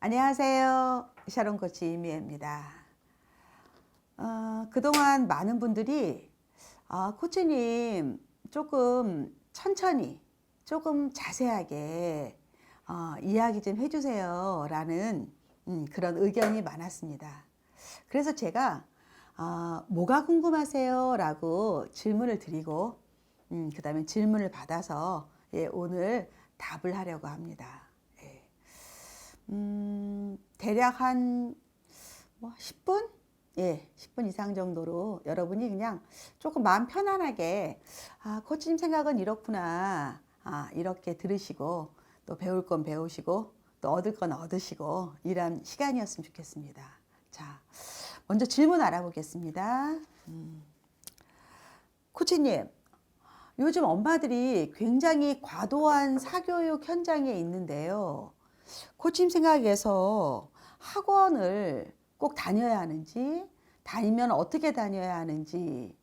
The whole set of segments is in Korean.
안녕하세요. 샤론 코치 이미애입니다. 그동안 많은 분들이 코치님 조금 천천히 조금 자세하게 이야기 좀 해주세요 라는 그런 의견이 많았습니다. 그래서 제가 뭐가 궁금하세요 라고 질문을 드리고 그 다음에 질문을 받아서 오늘 답을 하려고 합니다. 대략 한 10분? 10분 이상 정도로 여러분이 그냥 조금 마음 편안하게 코치님 생각은 이렇구나 이렇게 들으시고 또 배울 건 배우시고 또 얻을 건 얻으시고 이런 시간이었으면 좋겠습니다. 자, 먼저 질문 알아보겠습니다. 코치님, 요즘 엄마들이 굉장히 과도한 사교육 현장에 있는데요. 코치님 생각에서 학원을 꼭 다녀야 하는지, 다니면 어떻게 다녀야 하는지,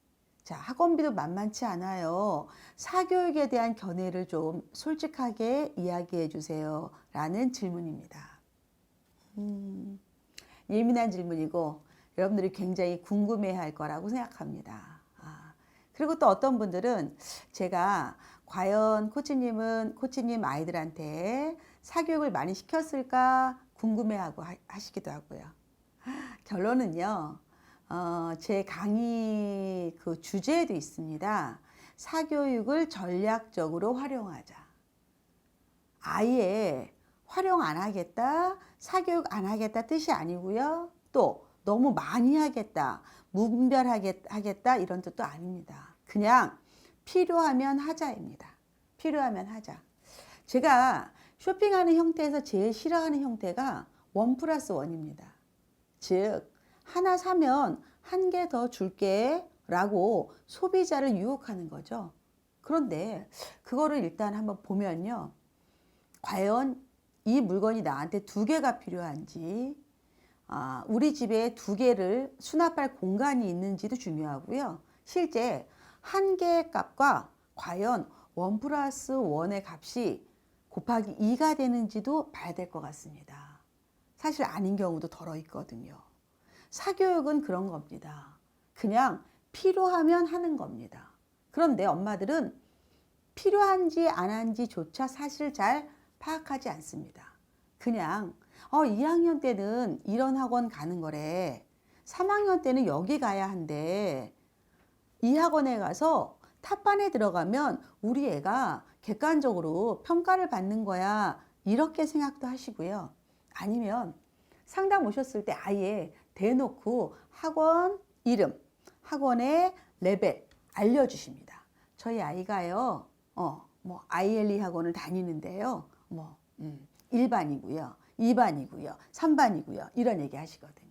자, 학원비도 만만치 않아요. 사교육에 대한 견해를 좀 솔직하게 이야기해 주세요. 라는 질문입니다. 예민한 질문이고, 여러분들이 굉장히 궁금해 할 거라고 생각합니다. 그리고 또 어떤 분들은 제가 과연 코치님 아이들한테 사교육을 많이 시켰을까 궁금해하고 하시기도 하고요. 결론은요, 제 강의 그 주제에도 있습니다. 사교육을 전략적으로 활용하자. 아예 활용 안 하겠다, 사교육 안 하겠다 뜻이 아니고요. 또 너무 많이 하겠다, 무분별하겠다 이런 뜻도 아닙니다. 그냥 필요하면 하자입니다. 필요하면 하자. 제가 쇼핑하는 형태에서 제일 싫어하는 형태가 1+1입니다. 즉 하나 사면 한 개 더 줄게 라고 소비자를 유혹하는 거죠. 그런데 그거를 일단 한번 보면요. 과연 이 물건이 나한테 2개가 필요한지 우리 집에 2개를 수납할 공간이 있는지도 중요하고요. 실제 한 개의 값과 과연 1+1의 값이 곱하기 2가 되는지도 봐야 될 것 같습니다. 사실 아닌 경우도 덜어 있거든요. 사교육은 그런 겁니다. 그냥 필요하면 하는 겁니다. 그런데 엄마들은 필요한지 안 한지조차 사실 잘 파악하지 않습니다. 그냥 2학년 때는 이런 학원 가는 거래. 3학년 때는 여기 가야 한대. 이 학원에 가서 탑반에 들어가면 우리 애가 객관적으로 평가를 받는 거야. 이렇게 생각도 하시고요. 아니면 상담 오셨을 때 아예 대놓고 학원 이름, 학원의 레벨 알려주십니다. 저희 아이가요, ILE 학원을 다니는데요. 1반이고요, 2반이고요, 3반이고요. 이런 얘기 하시거든요.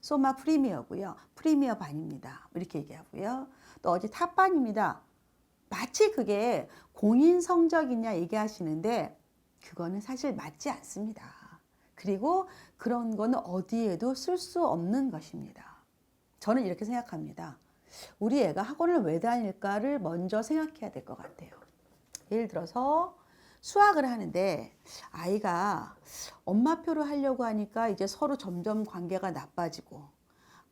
소마 프리미어고요. 프리미어 반입니다. 이렇게 얘기하고요. 또 어제 탑반입니다. 마치 그게 공인 성적이냐 얘기하시는데 그거는 사실 맞지 않습니다. 그리고 그런 거는 어디에도 쓸 수 없는 것입니다. 저는 이렇게 생각합니다. 우리 애가 학원을 왜 다닐까를 먼저 생각해야 될 것 같아요. 예를 들어서 수학을 하는데 아이가 엄마표를 하려고 하니까 이제 서로 점점 관계가 나빠지고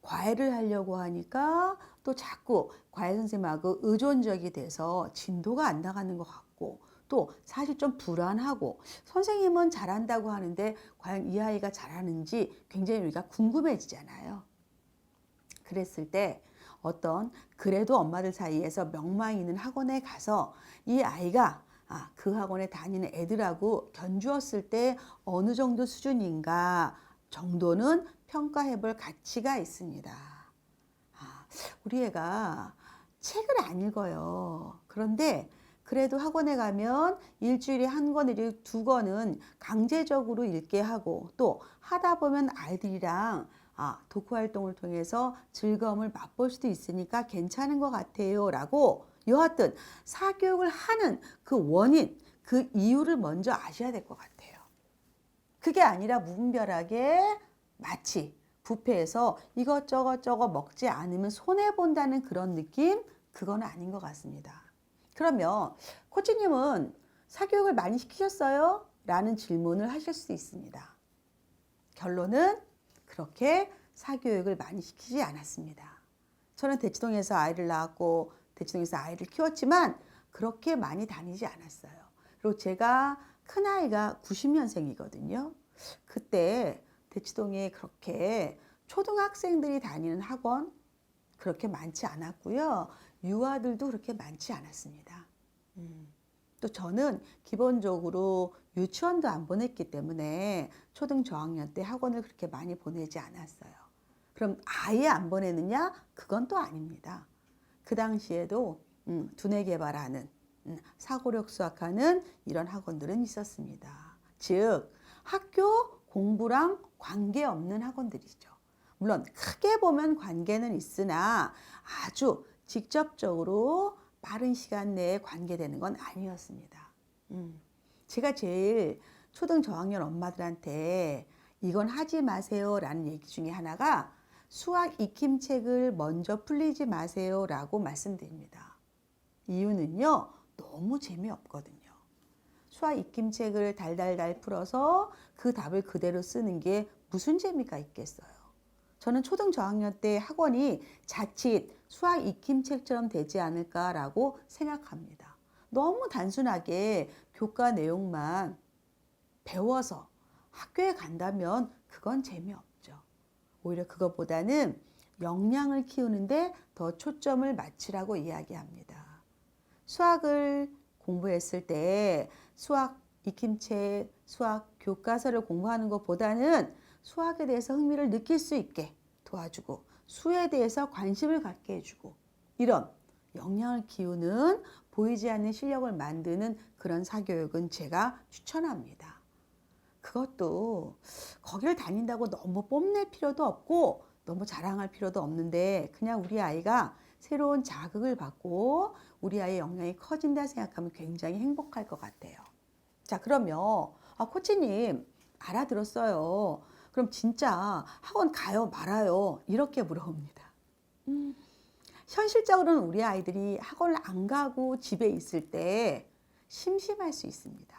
과외를 하려고 하니까 또 자꾸 과외 선생님하고 의존적이 돼서 진도가 안 나가는 것 같고 또 사실 좀 불안하고 선생님은 잘한다고 하는데 과연 이 아이가 잘하는지 굉장히 우리가 궁금해지잖아요. 그랬을 때 그래도 엄마들 사이에서 명망 있는 학원에 가서 이 아이가 그 학원에 다니는 애들하고 견주었을 때 어느 정도 수준인가 정도는 평가해 볼 가치가 있습니다. 우리 애가 책을 안 읽어요. 그런데 그래도 학원에 가면 일주일에 1권 내지 2권은 강제적으로 읽게 하고 또 하다 보면 아이들이랑 독후 활동을 통해서 즐거움을 맛볼 수도 있으니까 괜찮은 것 같아요 라고 여하튼 사교육을 하는 그 원인, 그 이유를 먼저 아셔야 될 것 같아요. 그게 아니라 무분별하게 마치 뷔페에서 이것저것 먹지 않으면 손해본다는 그런 느낌? 그건 아닌 것 같습니다. 그러면 코치님은 사교육을 많이 시키셨어요? 라는 질문을 하실 수 있습니다. 결론은 그렇게 사교육을 많이 시키지 않았습니다. 저는 대치동에서 아이를 낳았고 대치동에서 아이를 키웠지만 그렇게 많이 다니지 않았어요. 그리고 제가 큰아이가 90년생이거든요. 그때 대치동에 그렇게 초등학생들이 다니는 학원 그렇게 많지 않았고요. 유아들도 그렇게 많지 않았습니다. 또 저는 기본적으로 유치원도 안 보냈기 때문에 초등 저학년 때 학원을 그렇게 많이 보내지 않았어요. 그럼 아예 안 보내느냐? 그건 또 아닙니다. 그 당시에도 두뇌 개발하는 사고력 수학하는 이런 학원들은 있었습니다. 즉 학교 공부랑 관계없는 학원들이죠. 물론 크게 보면 관계는 있으나 아주 직접적으로 빠른 시간 내에 관계되는 건 아니었습니다. 제가 제일 초등 저학년 엄마들한테 이건 하지 마세요 라는 얘기 중에 하나가 수학 익힘책을 먼저 풀리지 마세요 라고 말씀드립니다. 이유는요, 너무 재미없거든요. 수학 익힘책을 달달달 풀어서 그 답을 그대로 쓰는 게 무슨 재미가 있겠어요. 저는 초등 저학년 때 학원이 자칫 수학 익힘책처럼 되지 않을까라고 생각합니다. 너무 단순하게 교과 내용만 배워서 학교에 간다면 그건 재미없죠. 오히려 그것보다는 역량을 키우는데 더 초점을 맞추라고 이야기합니다. 수학을 공부했을 때 수학 익힘책, 수학 교과서를 공부하는 것보다는 수학에 대해서 흥미를 느낄 수 있게 도와주고 수에 대해서 관심을 갖게 해주고 이런 역량을 키우는 보이지 않는 실력을 만드는 그런 사교육은 제가 추천합니다. 그것도 거기를 다닌다고 너무 뽐낼 필요도 없고 너무 자랑할 필요도 없는데 그냥 우리 아이가 새로운 자극을 받고 우리 아이의 역량이 커진다 생각하면 굉장히 행복할 것 같아요. 자, 그러면 코치님 알아들었어요. 그럼 진짜 학원 가요 말아요? 이렇게 물어봅니다. 현실적으로는 우리 아이들이 학원을 안 가고 집에 있을 때 심심할 수 있습니다.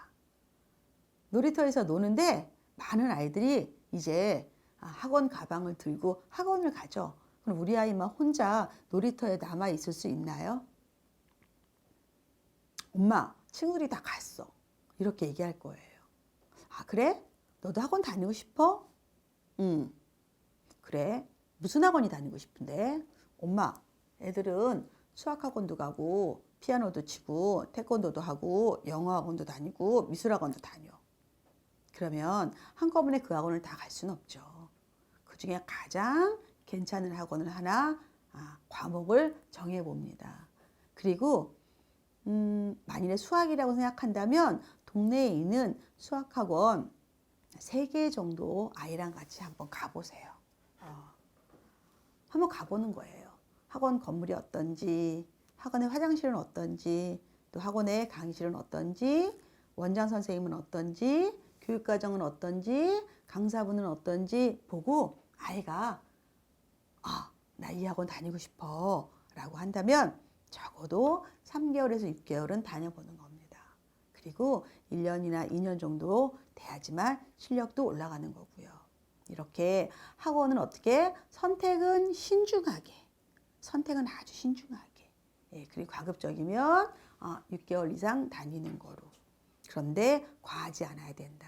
놀이터에서 노는데 많은 아이들이 이제 학원 가방을 들고 학원을 가죠. 그럼 우리 아이만 혼자 놀이터에 남아 있을 수 있나요? 엄마, 친구들이 다 갔어. 이렇게 얘기할 거예요. 아, 그래? 너도 학원 다니고 싶어? 응. 그래. 무슨 학원이 다니고 싶은데? 엄마, 애들은 수학학원도 가고 피아노도 치고 태권도도 하고 영어학원도 다니고 미술학원도 다녀. 그러면 한꺼번에 그 학원을 다 갈 수는 없죠. 그 중에 가장 괜찮은 학원을 하나 과목을 정해봅니다. 그리고 만일에 수학이라고 생각한다면 동네에 있는 수학학원 3개 정도 아이랑 같이 한번 가보세요. 한번 가보는 거예요. 학원 건물이 어떤지, 학원의 화장실은 어떤지, 또 학원의 강의실은 어떤지, 원장 선생님은 어떤지, 교육과정은 어떤지, 강사분은 어떤지 보고 아이가 나 이 학원 다니고 싶어 라고 한다면 적어도 3개월에서 6개월은 다녀보는 겁니다. 그리고 1년이나 2년 정도 돼야지만 실력도 올라가는 거고요. 이렇게 학원은 어떻게 선택은 신중하게, 선택은 아주 신중하게, 그리고 가급적이면 6개월 이상 다니는 거로. 그런데 과하지 않아야 된다.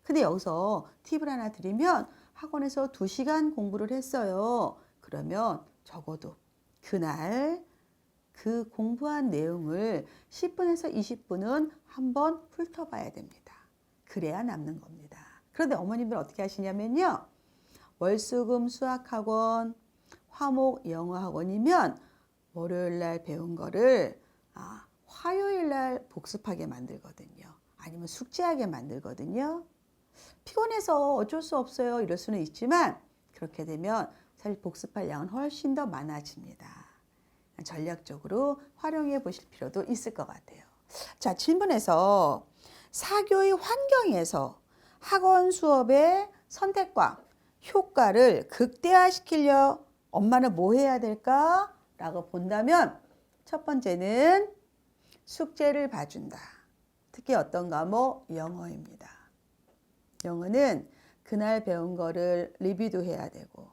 근데 여기서 팁을 하나 드리면 학원에서 2시간 공부를 했어요. 그러면 적어도 그날 그 공부한 내용을 10분에서 20분은 한번 훑어봐야 됩니다. 그래야 남는 겁니다. 그런데 어머님들 어떻게 하시냐면요. 월수금 수학학원, 화목 영어학원이면 월요일날 배운 거를 화요일날 복습하게 만들거든요. 아니면 숙제하게 만들거든요. 피곤해서 어쩔 수 없어요. 이럴 수는 있지만 그렇게 되면 사실 복습할 양은 훨씬 더 많아집니다. 전략적으로 활용해 보실 필요도 있을 것 같아요. 자, 질문에서 사교의 환경에서 학원 수업의 선택과 효과를 극대화시키려 엄마는 뭐 해야 될까? 라고 본다면 첫 번째는 숙제를 봐준다. 특히 어떤 과목? 영어입니다. 영어는 그날 배운 거를 리뷰도 해야 되고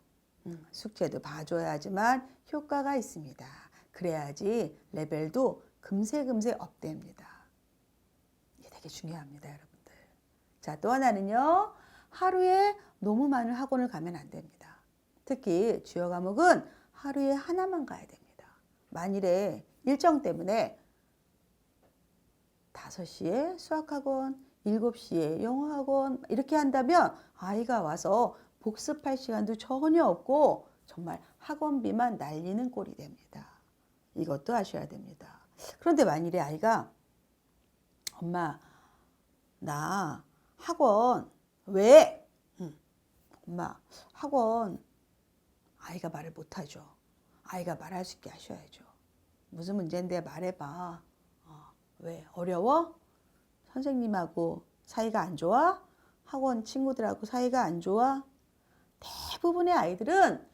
숙제도 봐줘야 하지만 효과가 있습니다. 그래야지 레벨도 금세 업됩니다. 이게 되게 중요합니다, 여러분들. 자, 또 하나는요. 하루에 너무 많은 학원을 가면 안 됩니다. 특히 주요 과목은 하루에 하나만 가야 됩니다. 만일에 일정 때문에 5시에 수학학원, 7시에 영어학원 이렇게 한다면 아이가 와서 복습할 시간도 전혀 없고 정말 학원비만 날리는 꼴이 됩니다. 이것도 아셔야 됩니다. 그런데 만일에 아이가 엄마 나 학원 왜? 엄마 학원 아이가 말을 못하죠. 아이가 말할 수 있게 하셔야죠. 무슨 문제인데 말해봐. 왜? 어려워? 선생님하고 사이가 안 좋아? 학원 친구들하고 사이가 안 좋아? 대부분의 아이들은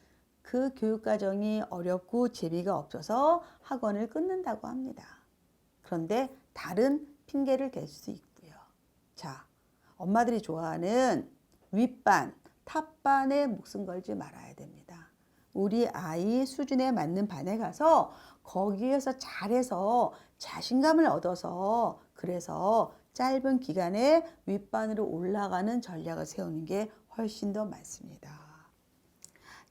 그 교육과정이 어렵고 재미가 없어서 학원을 끊는다고 합니다. 그런데 다른 핑계를 댈 수 있고요. 자, 엄마들이 좋아하는 윗반, 탑반에 목숨 걸지 말아야 됩니다. 우리 아이 수준에 맞는 반에 가서 거기에서 잘해서 자신감을 얻어서 그래서 짧은 기간에 윗반으로 올라가는 전략을 세우는 게 훨씬 더 맞습니다.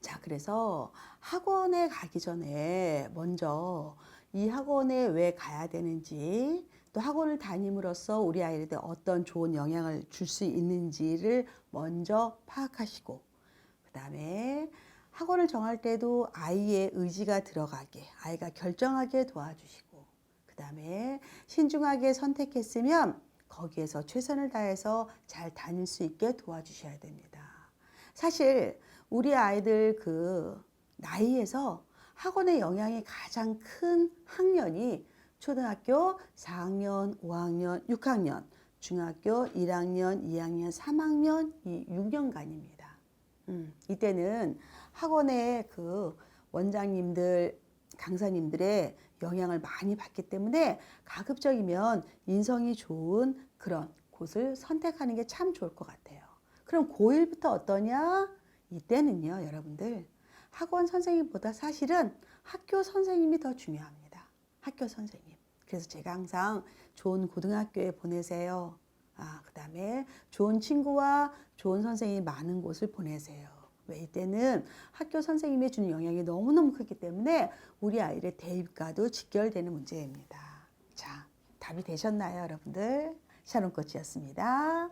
자, 그래서 학원에 가기 전에 먼저 이 학원에 왜 가야 되는지 또 학원을 다님으로써 우리 아이한테 어떤 좋은 영향을 줄 수 있는지를 먼저 파악하시고 그 다음에 학원을 정할 때도 아이의 의지가 들어가게 아이가 결정하게 도와주시고 그 다음에 신중하게 선택했으면 거기에서 최선을 다해서 잘 다닐 수 있게 도와주셔야 됩니다. 사실 우리 아이들 그 나이에서 학원의 영향이 가장 큰 학년이 초등학교 4학년, 5학년, 6학년, 중학교 1학년, 2학년, 3학년, 이 6년간입니다. 이때는 학원의 그 원장님들, 강사님들의 영향을 많이 받기 때문에 가급적이면 인성이 좋은 그런 곳을 선택하는 게 참 좋을 것 같아요. 그럼 고1부터 어떠냐? 이때는요, 여러분들 학원 선생님보다 사실은 학교 선생님이 더 중요합니다. 학교 선생님. 그래서 제가 항상 좋은 고등학교에 보내세요. 그 다음에 좋은 친구와 좋은 선생님이 많은 곳을 보내세요. 왜 이때는 학교 선생님이 주는 영향이 너무너무 크기 때문에 우리 아이의 대입과도 직결되는 문제입니다. 자, 답이 되셨나요, 여러분들? 샤론코치였습니다.